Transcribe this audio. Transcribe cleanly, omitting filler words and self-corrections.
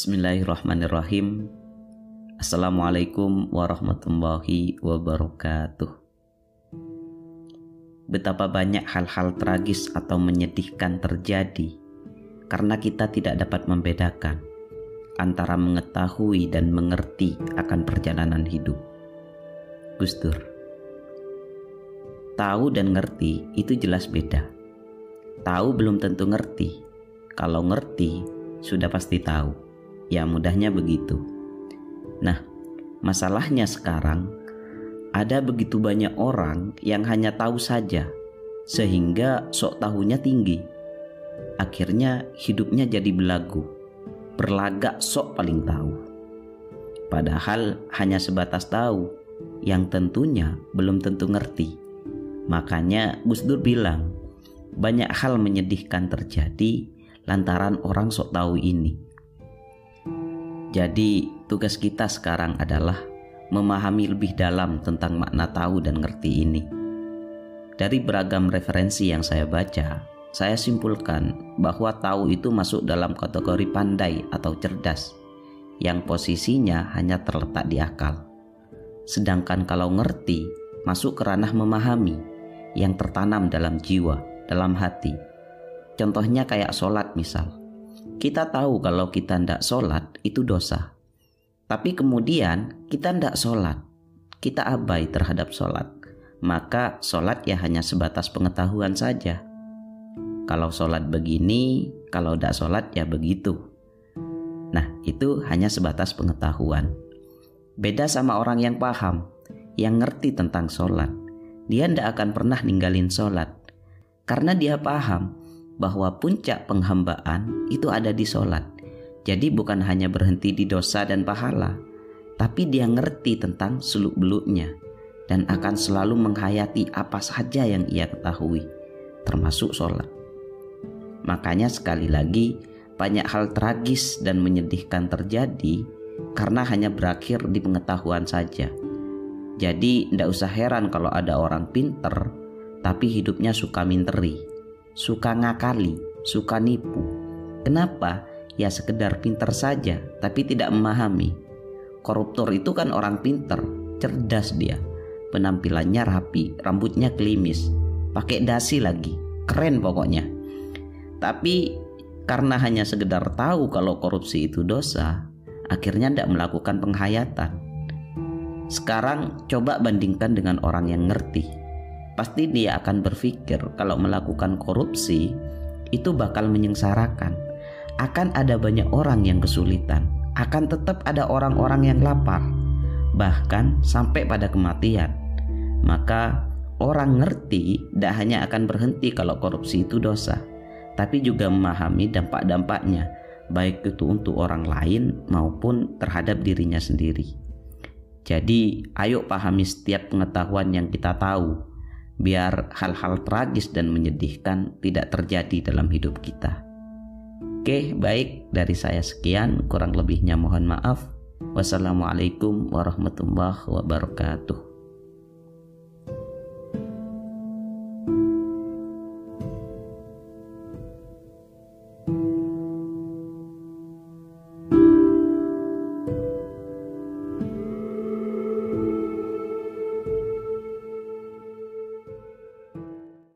Bismillahirrahmanirrahim. Assalamualaikum warahmatullahi wabarakatuh. Betapa banyak hal-hal tragis atau menyedihkan terjadi karena kita tidak dapat membedakan antara mengetahui dan mengerti akan perjalanan hidup. Gus Dur. Tahu dan ngerti itu jelas beda. Tahu belum tentu ngerti. Kalau ngerti sudah pasti tahu. Ya mudahnya begitu. Nah, masalahnya sekarang ada begitu banyak orang yang hanya tahu saja sehingga sok tahunya tinggi. Akhirnya hidupnya jadi belagu, berlagak sok paling tahu. Padahal hanya sebatas tahu yang tentunya belum tentu ngerti. Makanya Gus Dur bilang, banyak hal menyedihkan terjadi lantaran orang sok tahu ini. Jadi tugas kita sekarang adalah memahami lebih dalam tentang makna tahu dan ngerti ini. Dari beragam referensi yang saya baca, saya simpulkan bahwa tahu itu masuk dalam kategori pandai atau cerdas, yang posisinya hanya terletak di akal. Sedangkan kalau ngerti, masuk ke ranah memahami, yang tertanam dalam jiwa, dalam hati. Contohnya kayak sholat misal. Kita tahu kalau kita tidak sholat itu dosa. Tapi kemudian kita tidak sholat. Kita abai terhadap sholat. Maka sholat ya hanya sebatas pengetahuan saja. Kalau sholat begini, kalau tidak sholat ya begitu. Nah, itu hanya sebatas pengetahuan. Beda sama orang yang paham, yang ngerti tentang sholat. Dia tidak akan pernah ninggalin sholat. Karena dia paham bahwa puncak penghambaan itu ada di sholat. Jadi bukan hanya berhenti di dosa dan pahala, tapi dia ngerti tentang seluk-beluknya dan akan selalu menghayati apa saja yang ia ketahui, termasuk sholat. Makanya sekali lagi, banyak hal tragis dan menyedihkan terjadi karena hanya berakhir di pengetahuan saja. Jadi tidak usah heran kalau ada orang pinter tapi hidupnya suka minteri, suka ngakali, suka nipu. Kenapa? Ya sekedar pinter saja, tapi tidak memahami. Koruptor itu kan orang pinter, cerdas dia. Penampilannya rapi, rambutnya klimis, pakai dasi lagi, keren pokoknya. Tapi karena hanya sekedar tahu kalau korupsi itu dosa, akhirnya tidak melakukan penghayatan. Sekarang coba bandingkan dengan orang yang ngerti. Pasti dia akan berpikir kalau melakukan korupsi itu bakal menyengsarakan. Akan ada banyak orang yang kesulitan. Akan tetap ada orang-orang yang lapar. Bahkan sampai pada kematian. Maka orang ngerti tidak hanya akan berhenti kalau korupsi itu dosa, tapi juga memahami dampak-dampaknya, baik itu untuk orang lain maupun terhadap dirinya sendiri. Jadi ayo pahami setiap pengetahuan yang kita tahu, biar hal-hal tragis dan menyedihkan tidak terjadi dalam hidup kita. Oke, baik, dari saya sekian, kurang lebihnya mohon maaf. Wassalamualaikum warahmatullahi wabarakatuh.